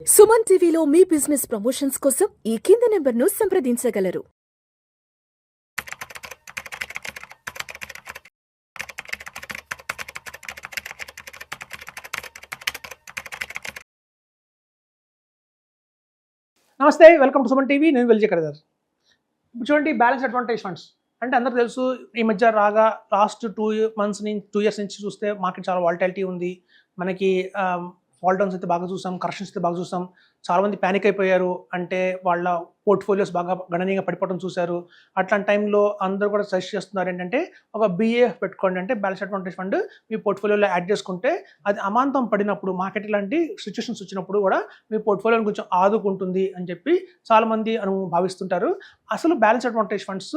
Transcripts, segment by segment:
సుమన్ టీవీలో మీ business promotions కోసం ఈ కింది నెంబర్ను సంప్రదించగలరు. నమస్తే, వెల్కమ్ టు సుమన్ టీవీ. నేను విజయకర్దార్. ఇప్పుడు చూడండి, బ్యాలెన్స్ అడ్వాంటేజ్ ఫండ్స్ అంటే అందరూ తెలుసు. ఈ మధ్య రాగా లాస్ట్ 2 ఇయర్స్ నుంచి చూస్తే మార్కెట్ చాలా వాలటాలిటీ ఉంది. మనకి ఫాల్ డౌన్స్ అయితే బాగా చూసాం, కరెక్షన్స్ అయితే బాగా చూసాం. చాలామంది ప్యానిక్ అయిపోయారు, అంటే వాళ్ళ పోర్ట్ఫోలియోస్ బాగా గణనీయంగా పడిపోవడం చూశారు. అట్లాంటి టైంలో అందరూ కూడా సజెస్ట్ చేస్తున్నారు ఏంటంటే ఒక BAF పెట్టుకోండి, అంటే బ్యాలెన్స్ అడ్వాంటేజ్ ఫండ్ మీ పోర్ట్ఫోలియోలో యాడ్ చేసుకుంటే అది అమాంతం పడినప్పుడు, మార్కెట్ ఇలాంటి సిచ్యువేషన్స్ వచ్చినప్పుడు కూడా మీ పోర్ట్ఫోలియోని కొంచెం ఆదుకుంటుంది అని చెప్పి చాలామంది భావిస్తుంటారు. అసలు బ్యాలెన్స్ అడ్వాంటేజ్ ఫండ్స్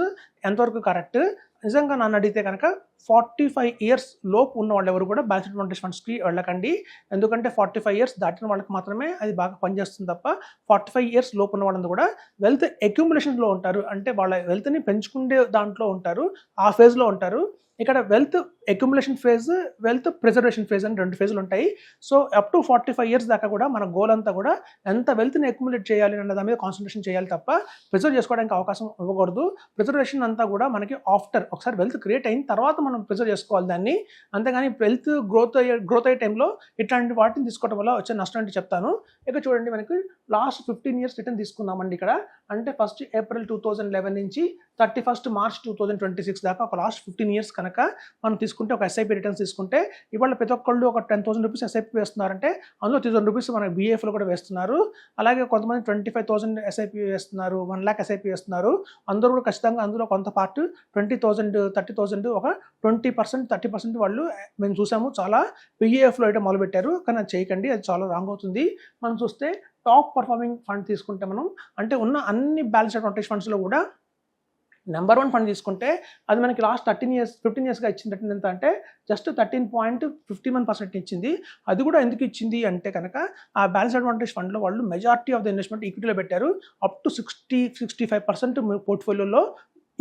ఎంతవరకు కరెక్ట్? నిజంగా నన్ను అడిగితే కనుక 45 ఇయర్స్ లోపు ఉన్న వాళ్ళు ఎవరు కూడా బ్యాలెన్స్ అడ్వాంటేజ్ ఫండ్స్కి వెళ్ళకండి. ఎందుకంటే 45 ఇయర్స్ దాటిన వాళ్ళకి మాత్రమే అది బాగా పనిచేస్తుంది తప్ప 45 ఇయర్స్ లోపు ఉన్న వాళ్ళందరూ కూడా వెల్త్ అక్యుములేషన్లో ఉంటారు, అంటే వాళ్ళ వెల్త్ని పెంచుకునే దాంట్లో ఉంటారు, ఆ ఫేజ్లో ఉంటారు. ఇక్కడ wealth accumulation phase, wealth preservation phase అని 2 ఫేజ్లు ఉంటాయి. సో అప్ టు 45 ఇయర్స్ దాకా కూడా మన గోల్ అంతా కూడా ఎంత వెల్త్ని అక్యుములేట్ చేయాలి అన్న దాని మీద కాన్సన్ట్రేషన్ చేయాలి తప్ప ప్రిజర్వ్ చేసుకోవడానికి అవకాశం ఇవ్వకూడదు. ప్రిజర్వేషన్ అంతా కూడా మనకి ఆఫ్టర్, ఒకసారి వెల్త్ క్రియేట్ అయిన తర్వాత మనం ప్రిజర్వ్ చేసుకోవాలి దాన్ని. అంతేగాని వెల్త్ గ్రోత్ అయ్యే టైంలో ఇట్లాంటి వాటిని తీసుకోవడం వల్ల వచ్చే నష్టం అంటే చెప్తాను. ఇక చూడండి, మనకి లాస్ట్ 15 ఇయర్స్ రిటర్న్ తీసుకుందామండి ఇక్కడ. అంటే 1 ఏప్రిల్ 2011 నుంచి 31 మార్చ్ 2026 దాకా ఒక లాస్ట్ 15 ఇయర్స్ కనుక మనం తీసుకుంటే, ఒక SIP రిటర్న్స్ తీసుకుంటే, ఇవాళ ప్రతి ఒక్కళ్ళు ఒక 10,000 రూపీస్ SIP వేస్తున్నారంటే అందులో 3,000 రూపీస్ మనకి BAFలో కూడా వేస్తున్నారు. అలాగే కొంతమంది 25,000 SIP వేస్తున్నారు, 1 lakh SIP వేస్తున్నారు. అందరూ కూడా ఖచ్చితంగా అందులో కొంత పార్ట్ 20,000, 30,000, ఒక 20%, 30% వాళ్ళు మేము చూసాము చాలా BAFలో అయితే మొదలుపెట్టారు. కానీ అది చేయకండి, అది చాలా రాంగ్ అవుతుంది. మనం చూస్తే టాప్ పర్ఫార్మింగ్ ఫండ్ తీసుకుంటే మనం, అంటే ఉన్న అన్ని బ్యాలెన్స్ అడ్వాంటేజ్ ఫండ్స్లో కూడా నెంబర్ 1 ఫండ్ తీసుకుంటే అది మనకి లాస్ట్ 15 ఇయర్స్గా ఇచ్చింది రిటర్న్ ఎంత అంటే జస్ట్ 13.51% ఇచ్చింది. అది కూడా ఎందుకు ఇచ్చింది అంటే కనుక ఆ బ్యాలెన్స్ అడ్వాంటేజ్ ఫండ్లో వాళ్ళు మెజారిటీ ఆఫ్ ద ఇన్వెస్ట్మెంట్ ఈక్విటీలో పెట్టారు. అప్ టు 65% పోర్ట్ఫోలియోలో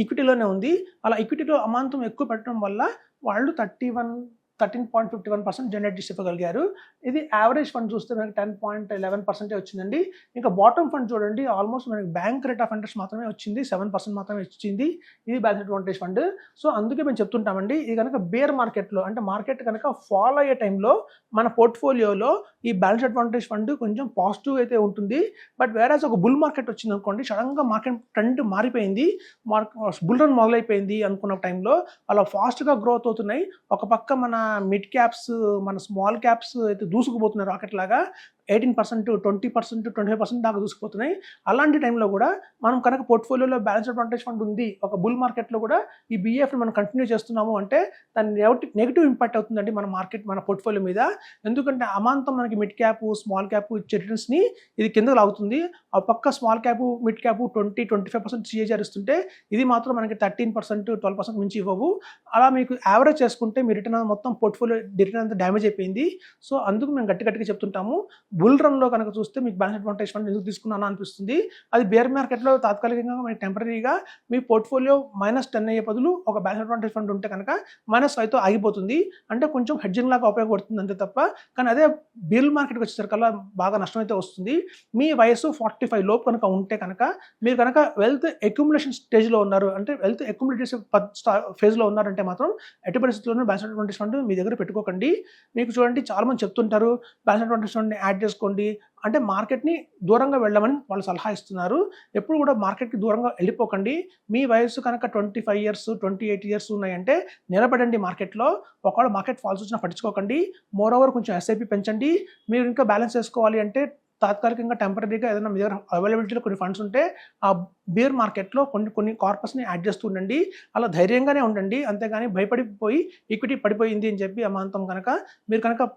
ఈక్విటీలోనే ఉంది. అలా ఈక్విటీలో అమాంతం ఎక్కువ పెట్టడం వల్ల వాళ్ళు 13.51% జనరేట్ చేసి ఇవ్వగలిగారు. ఇది యావరేజ్ ఫండ్ చూస్తే మనకి 10.11% వచ్చిందండి. ఇంకా బాటమ్ ఫండ్ చూడండి, ఆల్మోస్ట్ మనకి బ్యాంక్ రేట్ ఆఫ్ ఇంట్రెస్ట్ మాత్రమే వచ్చింది, 7% మాత్రమే వచ్చింది. ఇది బ్యాలెన్స్ అడ్వాంటేజ్ ఫండ్. సో అందుకే మేము చెప్తుంటామండి, ఇది కనుక బేర్ మార్కెట్లో, అంటే మార్కెట్ కనుక ఫాలో అయ్యే టైంలో మన పోర్ట్ఫోలియోలో ఈ బ్యాలెన్స్ అడ్వాంటేజ్ ఫండ్ కొంచెం పాజిటివ్ అయితే ఉంటుంది. బట్ వేరేస్ ఒక బుల్ మార్కెట్ వచ్చింది అనుకోండి, సడన్గా మార్కెట్ ట్రెండ్ మారిపోయింది, బుల్ రన్ మొదలైపోయింది అనుకున్న టైంలో అలా ఫాస్ట్గా గ్రోత్ అవుతున్నాయి. ఒక పక్క మన మిడ్ క్యాప్స్, మన స్మాల్ క్యాప్స్ అయితే దూసుకుపోతున్నాయి రాకెట్ లాగా. 18%, 20%, 25% దాకా దూసుకుపోతున్నాయి. అలాంటి టైంలో కూడా మనం కనుక పోర్ట్ఫోలియోలో బ్యాలెన్స్ అడ్వాంటేజ్ ఫండ్ ఉంది, ఒక బుల్ మార్కెట్లో కూడా ఈ BAFని మనం కంటిన్యూ చేస్తున్నాము అంటే దాని నెగిటివ్ ఇంపాక్ట్ అవుతుందండి మన మార్కెట్, మన పోర్ట్ఫోలియో మీద. ఎందుకంటే అమాంతం మనకి మిడ్ క్యాప్, స్మాల్ క్యాప్ ఇచ్చే రిటర్న్స్ని ఇది కిందకు లాగుతుంది. ఆ పక్క small cap, mid cap 20-25% CAGR ఇస్తుంటే ఇది మాత్రం మనకి 13%, 12% మించి ఇవ్వవు. అలా మీకు యావరేజ్ చేసుకుంటే మీ రిటర్న్ మొత్తం పోర్ట్ఫోలియో రిటర్న్ అంతా డ్యామేజ్ అయిపోయింది. సో అందుకు మేము గట్టిగా చెప్తుంటాము, బుల్ రన్లో కనుక చూస్తే మీకు బ్యాలెన్స్ అడ్వాంటేజ్ ఫండ్ ఎందుకు తీసుకున్నాను అనిపిస్తుంది. అది బేర్ మార్కెట్లో తాత్కాలికంగా మీకు టెంపరీగా మీ పోర్ట్ఫోలియో -10 అయ్యే బదులు ఒక బ్యాలెన్స్ అడ్వాంటేజ్ ఫండ్ ఉంటే కనుక -5తో ఆగిపోతుంది. అంటే కొంచెం హెడ్జింగ్ లాగా ఉపయోగపడుతుంది అంతే తప్ప. కానీ అదే బుల్ మార్కెట్కి వచ్చేసరికల్లా బాగా నష్టం అయితే వస్తుంది. మీ వయసు 45 లోపు కనుక ఉంటే కనుక, మీరు కనుక వెల్త్ అక్యుములేషన్ స్టేజ్లో ఉన్నారు, అంటే వెల్త్ అక్యుములేట్ చేసే ఫేజ్లో ఉన్నారంటే మాత్రం ఎట్టి పరిస్థితుల్లోనూ బ్యాలెన్స్ అడ్వాంటేజ్ ఫండ్ మీ దగ్గర పెట్టుకోకండి. మీకు చూడండి, చాలామంది చెప్తుంటారు బ్యాలెన్స్ అడ్వాంటేజ్ ఫండ్ని యాడ్ చేసుకోండి, అంటే మార్కెట్ని దూరంగా వెళ్ళమని వాళ్ళు సలహా ఇస్తున్నారు. ఎప్పుడు కూడా మార్కెట్కి దూరంగా వెళ్ళిపోకండి. మీ వయసు కనుక 25 ఇయర్స్, 28 ఇయర్స్ ఉన్నాయంటే నిలబడండి మార్కెట్లో. ఒకవేళ మార్కెట్ ఫాల్స్ వచ్చినా పట్టించుకోకండి. మోరోవర్ కొంచెం SIP పెంచండి. మీరు ఇంకా బ్యాలెన్స్ చేసుకోవాలి అంటే తాత్కాలికంగా టెంపరీగా ఏదైనా మీ దగ్గర అవైలబిలిటీలో కొన్ని ఫండ్స్ ఉంటే ఆ బేర్ మార్కెట్లో కొన్ని కార్పస్ని యాడ్ చేస్తూ ఉండండి. అలా ధైర్యంగానే ఉండండి, అంతేగాని భయపడిపోయి ఈక్విటీ పడిపోయింది అని చెప్పి అమాంతం కనుక మీరు కనుక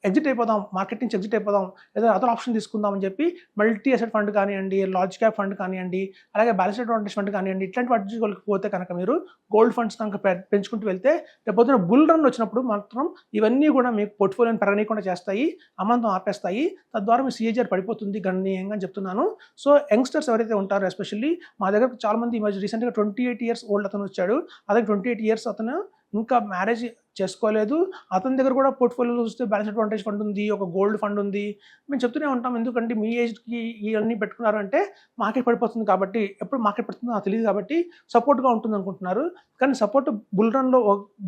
ఎగ్జిట్ అయిపోదాం, మార్కెట్ నుంచి ఎగ్జిట్ అయిపోదాం, లేదా అదర్ ఆప్షన్ తీసుకుందాం అని చెప్పి మల్టీ అసెట్ ఫండ్ కానివ్వండి, లార్జ్ క్యాప్ ఫండ్ కానివ్వండి, అలాగే బ్యాలెన్స్ అడ్వాంటేజ్ ఫండ్ కానివ్వండి, ఇట్లాంటి వాటికి పోతే కనుక మీరు గోల్డ్ ఫండ్స్ కనుక పెంచుకుంటూ వెళ్తే రేపొద్దున బుల్ రన్ వచ్చినప్పుడు మాత్రం ఇవన్నీ కూడా మీకు పోర్ట్ఫోలియోని పెరగనీయకుండా చేస్తాయి, అమాంతం ఆపేస్తాయి. తద్వారా మీ CAGR పడిపోతుంది గణనీయంగా అని చెప్తున్నాను. సో యంగ్స్టర్స్ ఎవరైతే ఉంటారో, ఎస్పెషల్లీ మా దగ్గర చాలామంది రీసెంట్గా 28 ఇయర్స్ ఓల్డ్ అతను వచ్చాడు. అతనికి 28 ఇయర్స్ అతను ఇంకా మ్యారేజ్ చేసుకోలేదు, అతని దగ్గర కూడా పోర్ట్ఫోలియోలో చూస్తే బ్యాలెన్స్ అడ్వాంటేజ్ ఫండ్ ఉంది, ఒక గోల్డ్ ఫండ్ ఉంది. మేము చెప్తూనే ఉంటాం, ఎందుకంటే మీ ఏజ్కి ఇవన్నీ పెట్టుకున్నారు అంటే మార్కెట్ పడిపోతుంది కాబట్టి, ఎప్పుడు మార్కెట్ పడుతుందో నాకు తెలియదు కాబట్టి సపోర్ట్గా ఉంటుంది అనుకుంటున్నారు. కానీ సపోర్ట్ బుల్ రన్లో,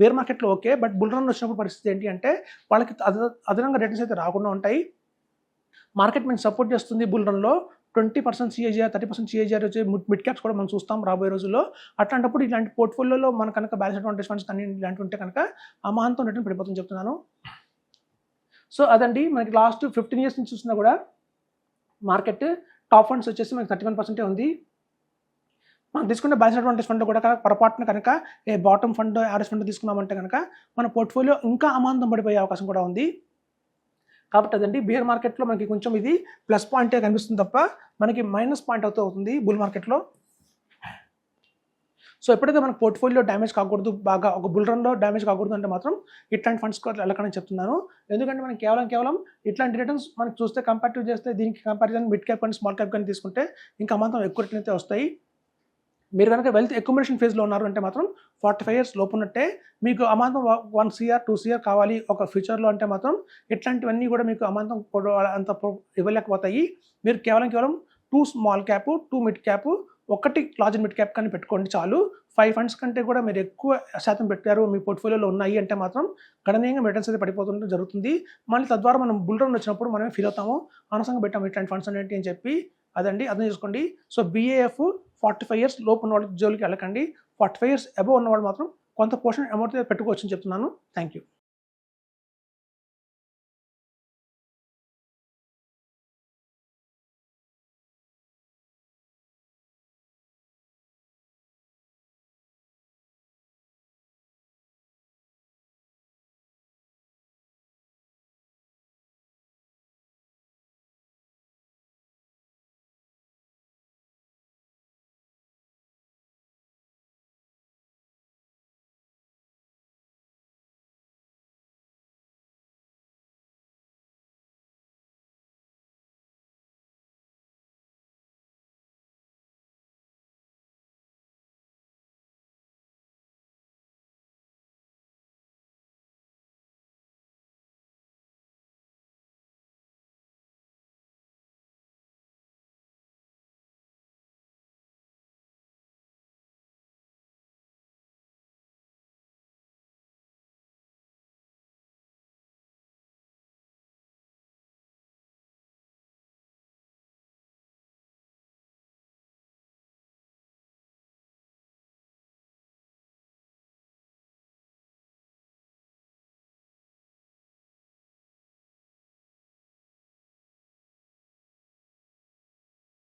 బేర్ మార్కెట్లో ఓకే, బట్ బుల్ రన్ వచ్చినప్పుడు పరిస్థితి ఏంటి అంటే వాళ్ళకి అదనంగా రిటర్న్స్ అయితే రాకుండా ఉంటాయి. మార్కెట్ మేము సపోర్ట్ చేస్తుంది బుల్ రన్లో 20% సిఏజీఆర్, 30% సిఏజీఆర్ వచ్చే మిడ్ క్యాప్స్ కూడా మనం చూస్తాం రాబోయే రోజుల్లో. అట్లాంటప్పుడు ఇలాంటి పోర్ట్ఫోలియోలో మన కనుక బ్యాలెన్స్ అడ్వాంటేజ్ ఫండ్స్ కానీ ఇలాంటివి ఉంటే కనుక అమాంతం రిటర్న్ పడిపోతుంది చెప్తున్నాను. సో అదండి, మనకి లాస్ట్ 15 years నుంచి చూసినా కూడా మార్కెట్ టాప్ ఫండ్స్ వచ్చేసి మనకి 31% ఉంది. మనం తీసుకునే బ్యాలెన్స్ అడ్వాంటేజ్ ఫండ్ కూడా పొరపాటున కనుక బాటమ్ ఫండ్, యావరేజ్ ఫండ్ తీసుకున్నామంటే కనుక మన పోర్ట్ఫోలియో ఇంకా అమాంతం పడిపోయే అవకాశం కూడా ఉంది. కాబట్టి అదండి, బేర్ మార్కెట్లో మనకి కొంచెం ఇది ప్లస్ పాయింటే కనిపిస్తుంది తప్ప మనకి మైనస్ పాయింట్ అవుతుంది బుల్ మార్కెట్లో. సో ఎప్పుడైతే మనకు పోర్ట్ఫోలియో డ్యామేజ్ కాకూడదు, బాగా ఒక బుల్ రన్లో డ్యామేజ్ కాకూడదు అంటే మాత్రం ఇట్లాంటి ఫండ్స్ వెళ్ళకని చెప్తున్నాను. ఎందుకంటే మనం కేవలం ఇట్లాంటి రిటర్న్స్ మనకి చూస్తే కంపారిటివ్ చేస్తే దీనికి కంపారిజన్ మిడ్ క్యాప్ కానీ స్మాల్ క్యాప్ కానీ తీసుకుంటే ఇంకా మాత్రం ఎక్కువ రిటర్న్ అయితే వస్తాయి. మీరు కనుక వెల్త్ అక్యుములేషన్ ఫేజ్లో ఉన్నారు అంటే మాత్రం 45 years లోపు ఉన్నట్టే. మీకు అమాంతం 1 CR 2 CR కావాలి ఒక ఫ్యూచర్లో అంటే మాత్రం ఇట్లాంటివన్నీ కూడా మీకు అమాంతం అంత ఇవ్వలేకపోతాయి. మీరు కేవలం 2 small cap, 2 mid cap, 1 large mid cap కానీ పెట్టుకోండి చాలు. 5 funds కంటే కూడా మీరు ఎక్కువ శాతం పెట్టారు మీ పోర్ట్ఫోలియోలో ఉన్నాయి అంటే మాత్రం గణనీయంగా రిటర్న్స్ అయితే పడిపోతుంటే జరుగుతుంది. మళ్ళీ తద్వారా మనం బుల్ రన్ వచ్చినప్పుడు మనమే ఫీల్ అవుతాము, అనవసరంగా పెట్టాము ఇట్లాంటి ఫండ్స్ అనేవి అని చెప్పి. అదండి, అర్థం చేసుకోండి. సో BAF 45 years లోపు ఉన్న వాళ్ళకి జోలికి వెళ్ళకండి. 45 years అబవ్ ఉన్నవాళ్ళు మాత్రం కొంత పోర్షన్ అమౌంట్ పెట్టుకోవచ్చు అని చెప్తున్నాను. Thank you.